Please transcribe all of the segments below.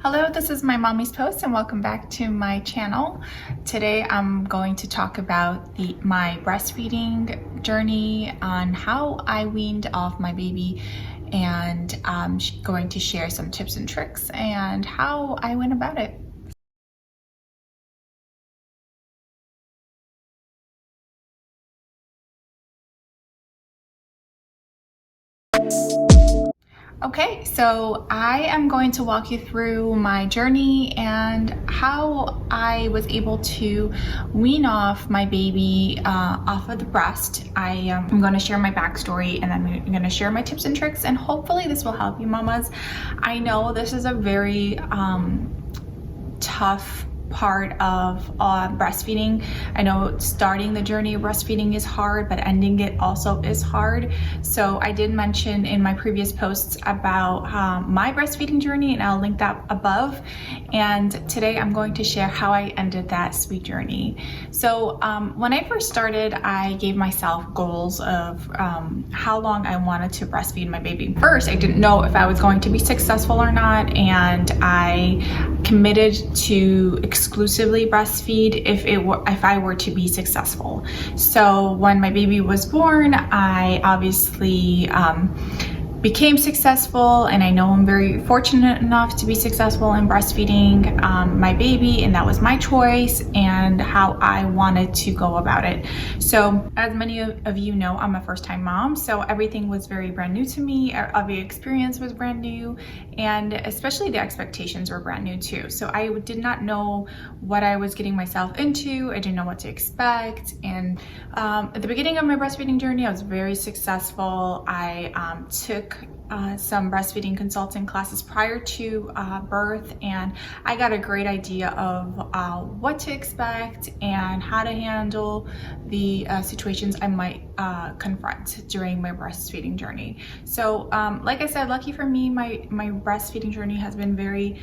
Hello, this is my mommy's post and welcome back to my channel. Today I'm going to talk about my breastfeeding journey on how I weaned off my baby, and I'm going to share some tips and tricks and how I went about it. Okay, so I am going to walk you through my journey and how I was able to wean off my baby off of the breast. I'm going to share my backstory, and then I'm going to share my tips and tricks, and hopefully this will help you mamas. I know this is a very tough part of breastfeeding. I know starting the journey of breastfeeding is hard, but ending it also is hard. So I did mention in my previous posts about my breastfeeding journey, and I'll link that above. And today I'm going to share how I ended that sweet journey. So when I first started, I gave myself goals of how long I wanted to breastfeed my baby. First, I didn't know if I was going to be successful or not, and I committed to exclusively breastfeed if I were to be successful. So when my baby was born, I obviously became successful, and I know I'm very fortunate enough to be successful in breastfeeding my baby, and that was my choice and how I wanted to go about it. So as many of you know, I'm a first-time mom, so everything was very brand new to me. Every experience was brand new, and especially the expectations were brand new too. So I did not know what I was getting myself into. I didn't know what to expect. And at the beginning of my breastfeeding journey, I was very successful. I took some breastfeeding consulting classes prior to birth, and I got a great idea of what to expect and how to handle the situations I might confront during my breastfeeding journey. So like I said, lucky for me, my breastfeeding journey has been very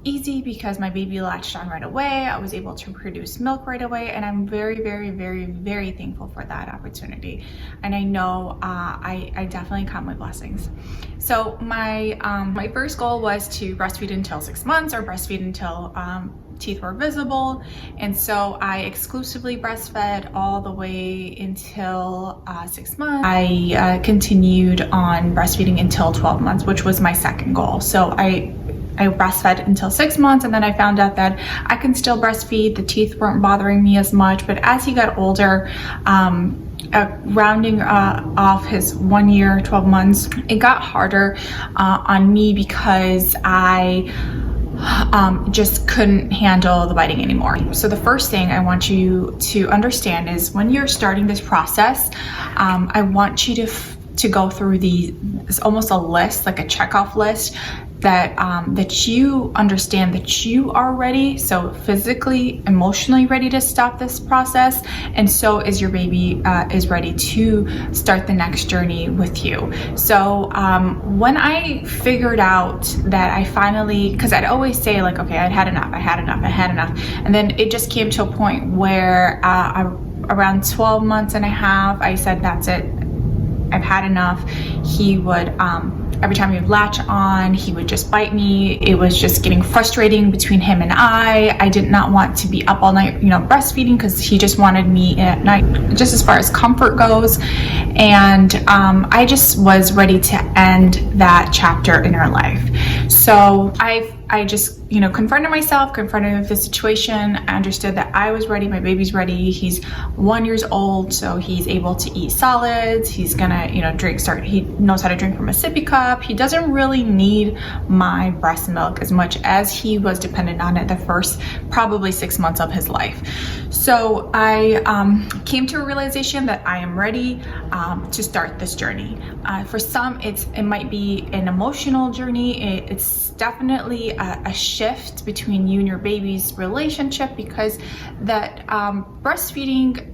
easy because my baby latched on right away. I was able to produce milk right away, and I'm very, very, very, very thankful for that opportunity. And I know I definitely count my blessings. So my first goal was to breastfeed until 6 months, or breastfeed until teeth were visible. And so I exclusively breastfed all the way until 6 months. I continued on breastfeeding until 12 months, which was my second goal. So I breastfed until 6 months, and then I found out that I can still breastfeed. The teeth weren't bothering me as much, but as he got older, rounding off his 1 year, 12 months, it got harder on me because I just couldn't handle the biting anymore. So the first thing I want you to understand is when you're starting this process, I want you to go through it's almost a list, like a checkoff list, that you understand that you are ready, so physically, emotionally ready to stop this process, and so is your baby is ready to start the next journey with you. So when I figured out that I finally, because I'd always say like, okay, I had enough, and then it just came to a point where around 12 months and a half, I said, that's it, I've had enough. He would every time he would latch on, he would just bite me. It was just getting frustrating between him and I did not want to be up all night, breastfeeding, because he just wanted me at night, just as far as comfort goes. And I just was ready to end that chapter in our life. So I just, confronted myself, confronted the situation. I understood that I was ready, my baby's ready. He's 1 year old, so he's able to eat solids. He's gonna, he knows how to drink from a sippy cup. He doesn't really need my breast milk as much as he was dependent on it the first probably 6 months of his life. So I came to a realization that I am ready to start this journey. For some, it might be an emotional journey. It's definitely a shift between you and your baby's relationship, because that breastfeeding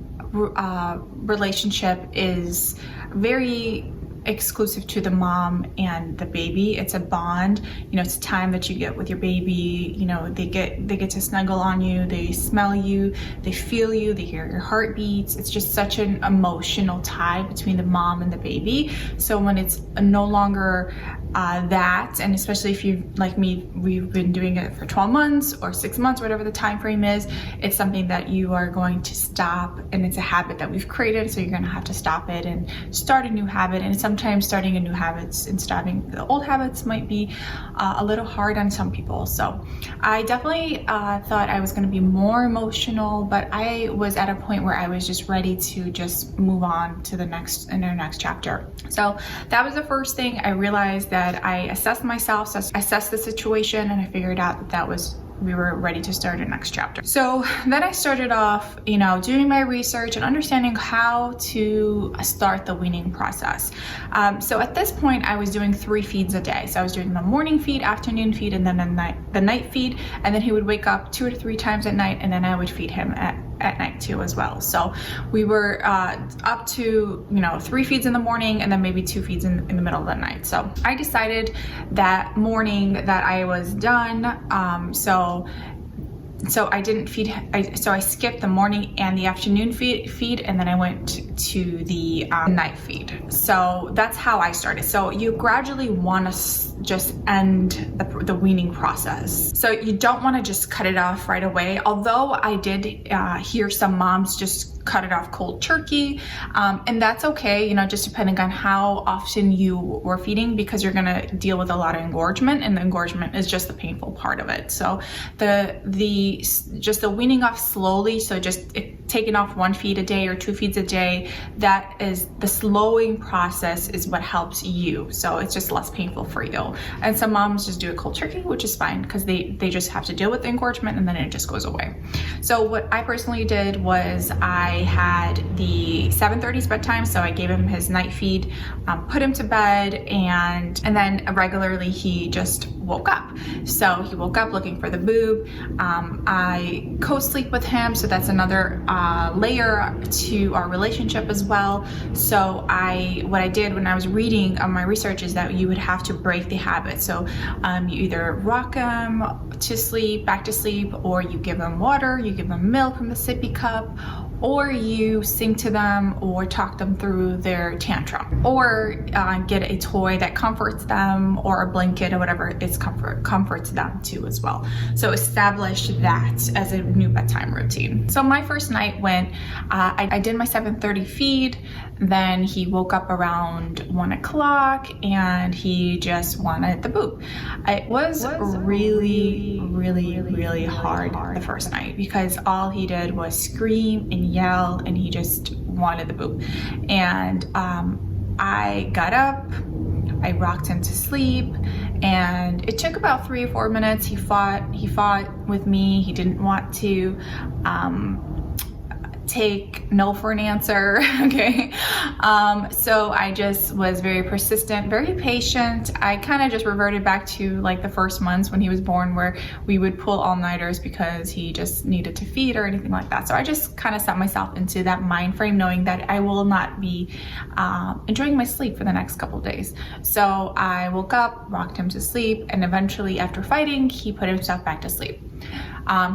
relationship is very exclusive to the mom and the baby. It's a bond. You know, it's time that you get with your baby. You know, they get to snuggle on you, they smell you, they feel you, they hear your heartbeats. It's just such an emotional tie between the mom and the baby. So when it's no longer that, and especially if you, like me, we've been doing it for 12 months or 6 months, whatever the time frame is, it's something that you are going to stop, and it's a habit that we've created, so you're going to have to stop it and start a new habit. And sometimes starting a new habits and stopping the old habits might be a little hard on some people. So I definitely thought I was going to be more emotional, but I was at a point where I was just ready to just move on to the next chapter. So that was the first thing. I realized that I assessed myself, assessed the situation, and I figured out that we were ready to start a next chapter. So then I started off, you know, doing my research and understanding how to start the weaning process. So at this point, I was doing 3 feeds a day. So I was doing the morning feed, afternoon feed, and then the night feed. And then he would wake up 2 to 3 times at night, and then I would feed him at night too as well. So we were up to, you know, 3 feeds in the morning and then maybe 2 feeds in the middle of the night. So I decided that morning that I was done. So I didn't feed, so I skipped the morning and the afternoon feed, and then I went to the night feed. So that's how I started. So you gradually want to just end the weaning process. So you don't want to just cut it off right away. Although I did hear some moms just cut it off cold turkey, and that's okay, you know, just depending on how often you were feeding, because you're gonna deal with a lot of engorgement, and the engorgement is just the painful part of it. So just the weaning off slowly, so just taking off 1 feed a day or 2 feeds a day, that is the slowing process is what helps you. So it's just less painful for you. And some moms just do a cold turkey, which is fine, because they just have to deal with the engorgement and then it just goes away. So what I personally did was I had the 7:30 bedtime, so I gave him his night feed, put him to bed, and then regularly he just woke up. So he woke up looking for the boob. I co-sleep with him, so that's another layer to our relationship as well. So what I did when I was reading my research is that you would have to break the habit. So you either rock him to sleep, back to sleep, or you give him water, you give him milk from the sippy cup, or you sing to them or talk them through their tantrum, or get a toy that comforts them, or a blanket or whatever is comforts them too as well. So establish that as a new bedtime routine. So my first night went, I did my 7:30 feed, then he woke up around 1 o'clock and he just wanted the boob. It was really hard the first night, because all he did was scream and yell, and he just wanted the boob. And I got up, I rocked him to sleep, and it took about 3 or 4 minutes. He fought with me. He didn't want to take no for an answer. Okay. So I just was very persistent, very patient. I kind of just reverted back to like the first months when he was born, where we would pull all-nighters because he just needed to feed or anything like that. So I just kind of set myself into that mind frame, knowing that I will not be enjoying my sleep for the next couple of days. So I woke up, rocked him to sleep, and eventually after fighting, he put himself back to sleep.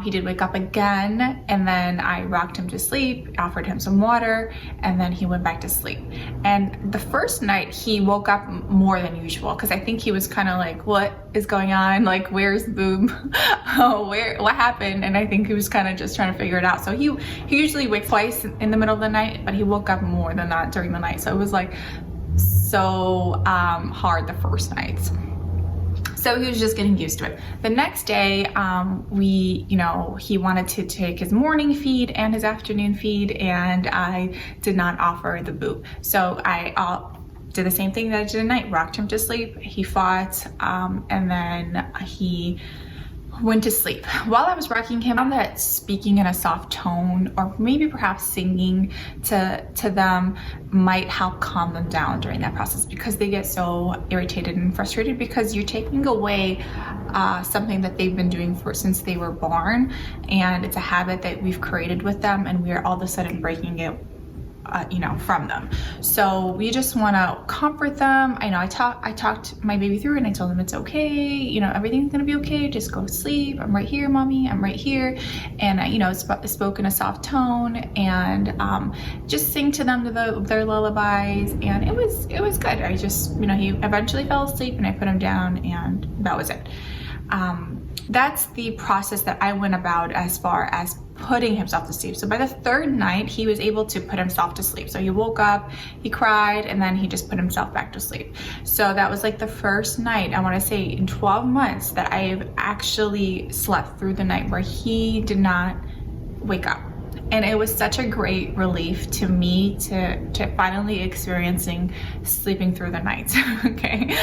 He did wake up again, and then I rocked him to sleep, offered him some water, and then he went back to sleep. And the first night he woke up more than usual, because I think he was kind of like, what is going on? Like, where's the boob? What happened? And I think he was kind of just trying to figure it out. So he usually wakes twice in the middle of the night, but he woke up more than that during the night. So it was like so hard the first night. So he was just getting used to it. The next day, he wanted to take his morning feed and his afternoon feed, and I did not offer the boob. So I did the same thing that I did at night, rocked him to sleep. He fought, and then he went to sleep. While I was rocking him, I found that speaking in a soft tone, or maybe perhaps singing to them, might help calm them down during that process, because they get so irritated and frustrated because you're taking away something that they've been doing since they were born, and it's a habit that we've created with them, and we're all of a sudden breaking it from them. So we just want to comfort them. I know I talked my baby through, and I told them it's okay, everything's gonna be okay, just go to sleep, I'm right here, mommy, I'm right here. And I spoke in a soft tone, and just sing to them their lullabies, and it was good. I just, he eventually fell asleep, and I put him down, and that was it. That's the process that I went about as far as putting himself to sleep. So by the third night, he was able to put himself to sleep. So he woke up, he cried, and then he just put himself back to sleep. So that was like the first night, I want to say, in 12 months that I've actually slept through the night where he did not wake up. And it was such a great relief to me to finally experiencing sleeping through the night. Okay.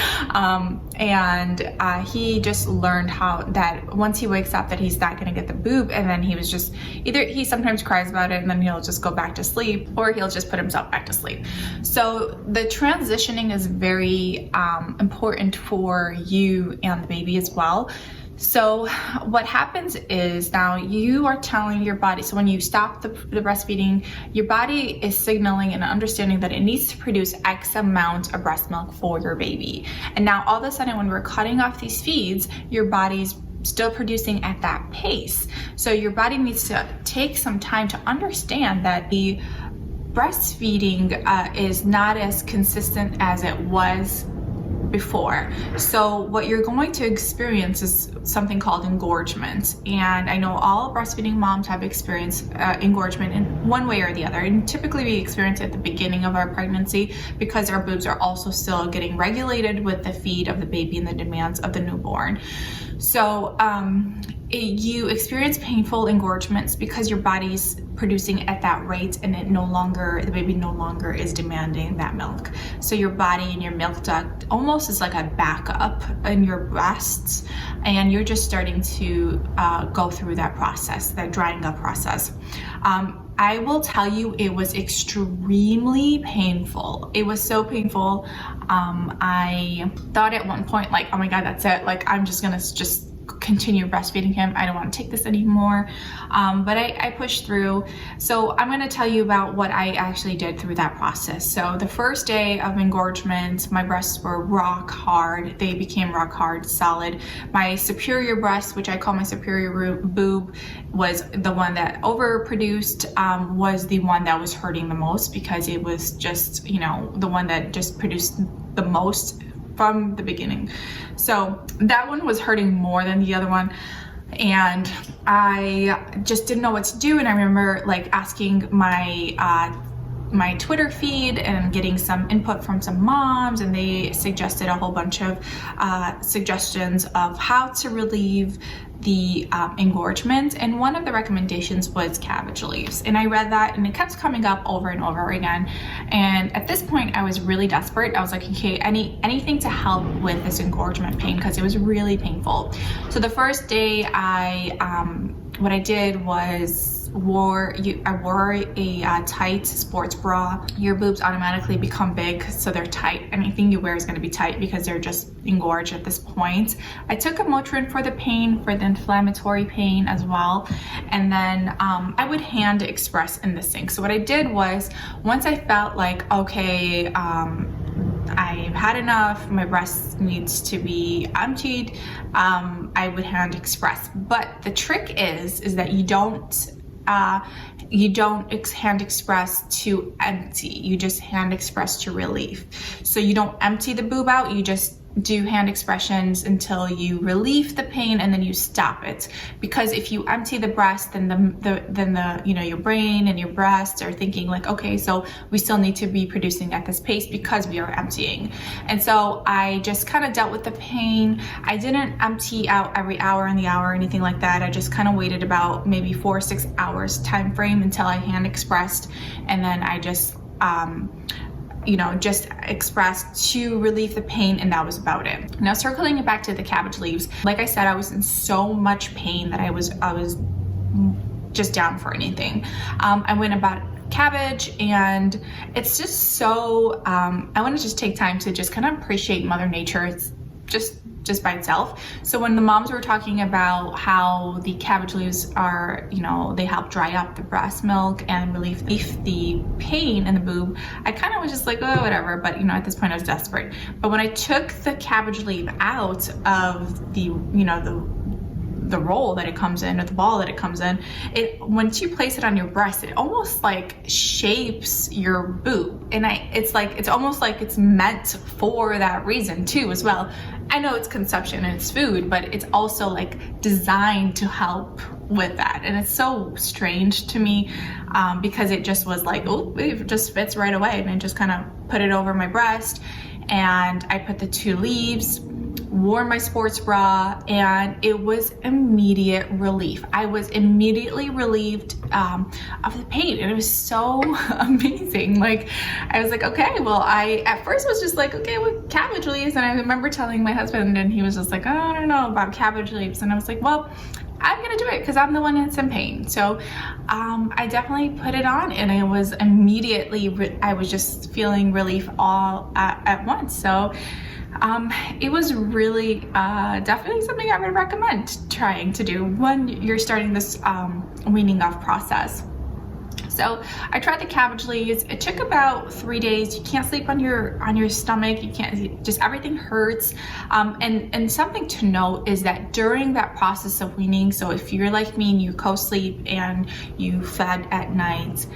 He just learned how that once he wakes up that he's not going to get the boob, and then he was just either he sometimes cries about it and then he'll just go back to sleep, or he'll just put himself back to sleep. So the transitioning is very important for you and the baby as well. So what happens is now you are telling your body, so when you stop the breastfeeding, your body is signaling and understanding that it needs to produce X amount of breast milk for your baby. And now all of a sudden when we're cutting off these feeds, your body's still producing at that pace. So your body needs to take some time to understand that the breastfeeding is not as consistent as it was before. So what you're going to experience is something called engorgement. And I know all breastfeeding moms have experienced engorgement in one way or the other. And typically we experience it at the beginning of our pregnancy because our boobs are also still getting regulated with the feed of the baby and the demands of the newborn. So you experience painful engorgements because your body's producing at that rate, and the baby no longer is demanding that milk. So your body and your milk duct almost is like a backup in your breasts, and you're just starting to go through that process, that drying up process. I will tell you, it was extremely painful. It was so painful. I thought at one point, like, oh my God, that's it. Like, I'm just gonna continue breastfeeding him. I don't want to take this anymore. But I pushed through. So I'm going to tell you about what I actually did through that process. So the first day of engorgement, my breasts were rock hard. They became rock hard, solid. My superior breast, which I call my superior boob, was the one that overproduced, was the one that was hurting the most because it was just, the one that just produced the most from the beginning. So that one was hurting more than the other one, and I just didn't know what to do. And I remember like asking my Twitter feed and getting some input from some moms, and they suggested a whole bunch of suggestions of how to relieve the engorgement, and one of the recommendations was cabbage leaves. And I read that, and it kept coming up over and over again. And at this point I was really desperate. I was like, okay, anything to help with this engorgement pain, because it was really painful. So the first day what I did was I wore a tight sports bra. Your boobs automatically become big, so they're tight. Anything you wear is going to be tight because they're just engorged at this point. I took a Motrin for the pain, for the inflammatory pain as well. And then I would hand express in the sink. So what I did was, once I felt like, okay, I've had enough, my breast needs to be emptied, I would hand express. But the trick is that you don't hand express to empty, you just hand express to relief. So you don't empty the boob out, you just do hand expressions until you relieve the pain, and then you stop it. Because if you empty the breast, then the your brain and your breasts are thinking like, okay, so we still need to be producing at this pace because we are emptying. And so I just kind of dealt with the pain. I didn't empty out every hour in the hour or anything like that. I just kind of waited about maybe 4 or 6 hours time frame until I hand expressed, and then I just just expressed to relieve the pain, and that was about it. Now, circling it back to the cabbage leaves, like I said, I was in so much pain that I was just down for anything. I went about cabbage, and it's just so I want to just take time to just kind of appreciate Mother Nature. It's just just by itself. So when the moms were talking about how the cabbage leaves are, you know, they help dry up the breast milk and relieve the pain in the boob, I kind of was just like, oh, whatever. But, you know, at this point I was desperate. But when I took the cabbage leaf out of the, you know, the roll that it comes in, or the ball that it comes in, once you place it on your breast, it almost like shapes your boob. And it's almost like it's meant for that reason too as well. I know it's consumption and it's food, but it's also like designed to help with that. And it's so strange to me because it just was like, oh, it just fits right away. And I just kind of put it over my breast, and I put the 2 leaves, wore my sports bra, and it was immediate relief. I was immediately relieved of the pain, and it was so amazing. Like, I was like, okay, well, I at first was just like, okay, with cabbage leaves, and I remember telling my husband, and he was just like, oh, I don't know about cabbage leaves, and I was like, well, I'm gonna do it because I'm the one that's in pain. So I definitely put it on, and I was immediately, I was just feeling relief all at once. So it was really definitely something I would recommend trying to do when you're starting this weaning off process. So I tried the cabbage leaves. It took about 3 days. You can't sleep on your stomach. You can't, just everything hurts. And something to note is that during that process of weaning, so if you're like me and you co-sleep and you fed at night,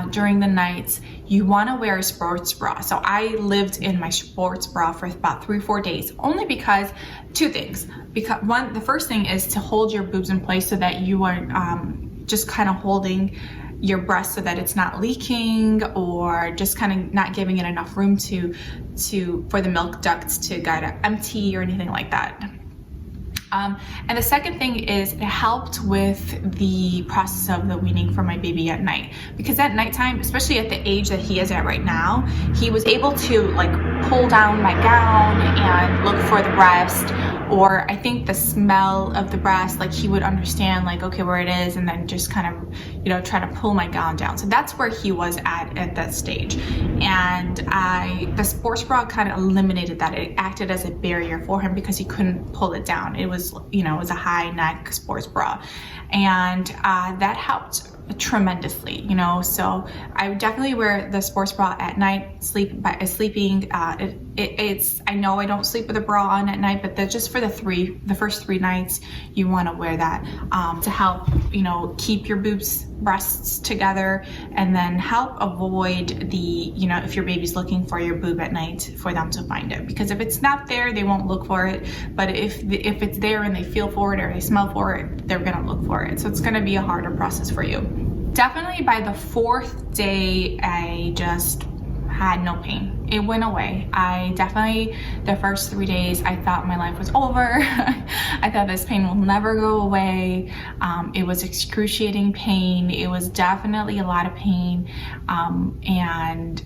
during the nights, you want to wear a sports bra. So I lived in my sports bra for about 3-4 days, only because 2 things. Because one, the first thing is to hold your boobs in place so that you are just kind of holding your breast so that it's not leaking, or just kind of not giving it enough room for the milk ducts to get empty or anything like that. And the second thing is it helped with the process of the weaning for my baby at night, because at nighttime, especially at the age that he is at right now, he was able to like pull down my gown and look for the breast, or I think the smell of the breast, like he would understand like, okay, where it is, and then just kind of, you know, try to pull my gown down. So that's where he was at that stage. And the sports bra kind of eliminated that. It acted as a barrier for him because he couldn't pull it down. It was, you know, it was a high neck sports bra, and that helped tremendously, you know. So I would definitely wear the sports bra at night, sleeping. It's, I know I don't sleep with a bra on at night, but just for the first 3 nights, you want to wear that to help, you know, keep your breasts together, and then help avoid the, you know, if your baby's looking for your boob at night, for them to find it. Because if it's not there, they won't look for it. But if it's there and they feel for it or they smell for it, they're gonna look for it. So it's gonna be a harder process for you. Definitely by the 4th day, I just had no pain. It went away. The first 3 days, I thought my life was over. I thought this pain will never go away. It was excruciating pain. It was definitely a lot of pain. And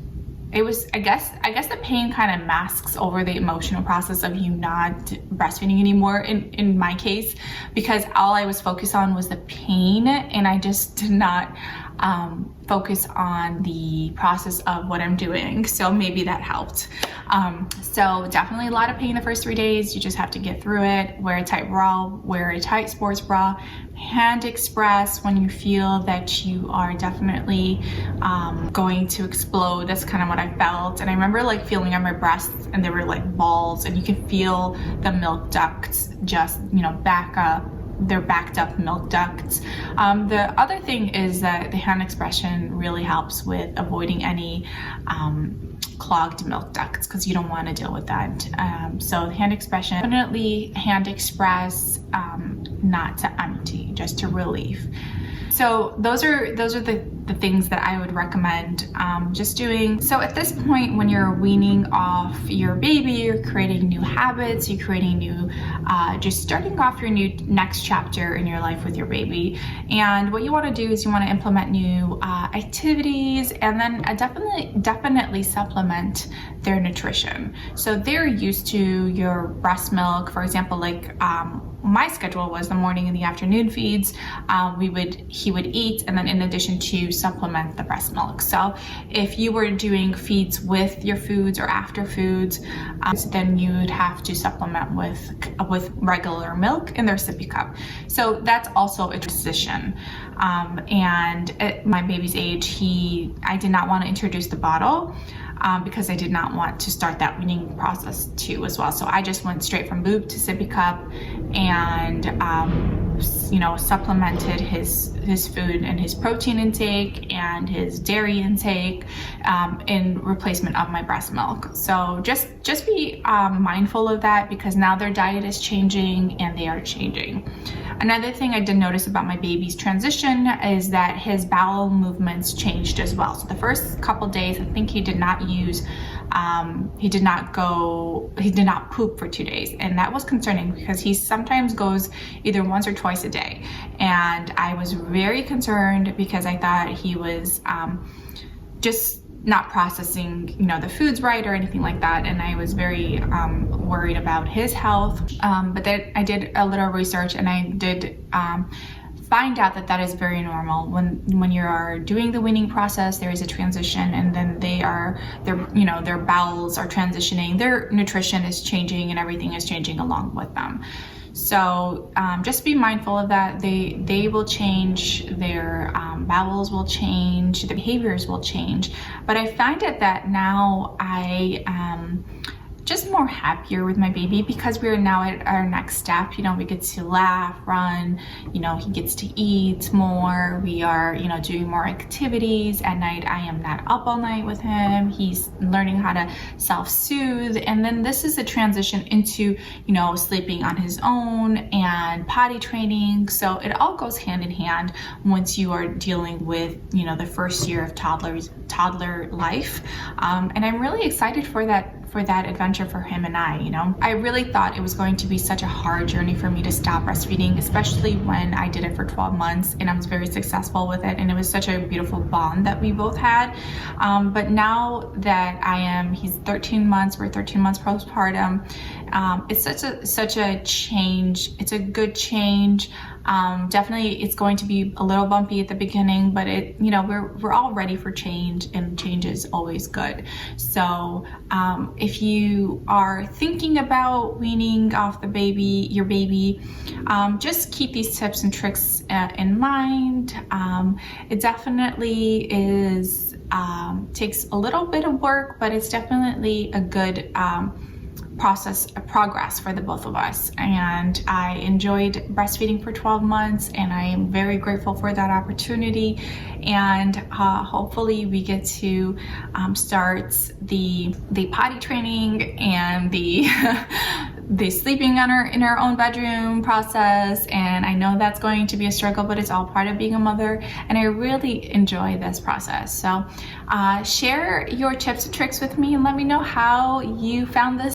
it was, I guess the pain kind of masks over the emotional process of you not breastfeeding anymore in my case, because all I was focused on was the pain, and I just did not focus on the process of what I'm doing. So maybe that helped. So definitely a lot of pain the first 3 days. You just have to get through it. Wear a tight bra, wear a tight sports bra, hand express when you feel that you are definitely going to explode. That's kind of what I felt. And I remember like feeling on my breasts, and there were like balls, and you could feel the milk ducts just, you know, back up. They're backed up milk ducts. The other thing is that the hand expression really helps with avoiding any clogged milk ducts, because you don't want to deal with that. So hand expression, definitely hand express, not to empty, just to relieve. So those are the things that I would recommend just doing. So at this point, when you're weaning off your baby, you're creating new habits, you're creating new, just starting off your new next chapter in your life with your baby. And what you want to do is you want to implement new activities, and then definitely supplement their nutrition. So they're used to your breast milk, for example, like my schedule was the morning and the afternoon feeds. He would eat, and then in addition to supplement the breast milk. So if you were doing feeds with your foods or after foods, then you would have to supplement with regular milk in their sippy cup. So that's also a transition. And at my baby's age, I did not want to introduce the bottle because I did not want to start that weaning process too as well. So I just went straight from boob to sippy cup and supplemented his food and his protein intake and his dairy intake in replacement of my breast milk. So just be mindful of that, because now their diet is changing and they are changing. Another thing I did notice about my baby's transition is that his bowel movements changed as well. So the first couple days, I think he did not poop for 2 days. And that was concerning because he sometimes goes either once or twice a day. And I was very concerned because I thought he was just not processing, the foods right or anything like that. And I was very worried about his health. But then I did a little research, and I did find out that is very normal. When you are doing the weaning process, there is a transition, and then their bowels are transitioning, their nutrition is changing, and everything is changing along with them. So just be mindful of that. They will change, their bowels will change, the behaviors will change. But I find it that now I am just more happier with my baby, because we're now at our next step. We get to laugh, run, he gets to eat more. We are, doing more activities at night. I am not up all night with him. He's learning how to self-soothe. And then this is a transition into, sleeping on his own and potty training. So it all goes hand in hand once you are dealing with, the first year of toddler life. And I'm really excited for that adventure for him and I. I really thought it was going to be such a hard journey for me to stop breastfeeding, especially when I did it for 12 months and I was very successful with it, and it was such a beautiful bond that we both had. But now that he's 13 months, we're 13 months postpartum, it's such a change. It's a good change. Definitely it's going to be a little bumpy at the beginning, but we're all ready for change, and change is always good. So if you are thinking about weaning off your baby, just keep these tips and tricks in mind. It definitely takes a little bit of work, but it's definitely a good progress for the both of us. And I enjoyed breastfeeding for 12 months, and I am very grateful for that opportunity. And hopefully we get to start the potty training and the the sleeping in our own bedroom process. And I know that's going to be a struggle, but it's all part of being a mother, and I really enjoy this process. So share your tips and tricks with me, and let me know how you found this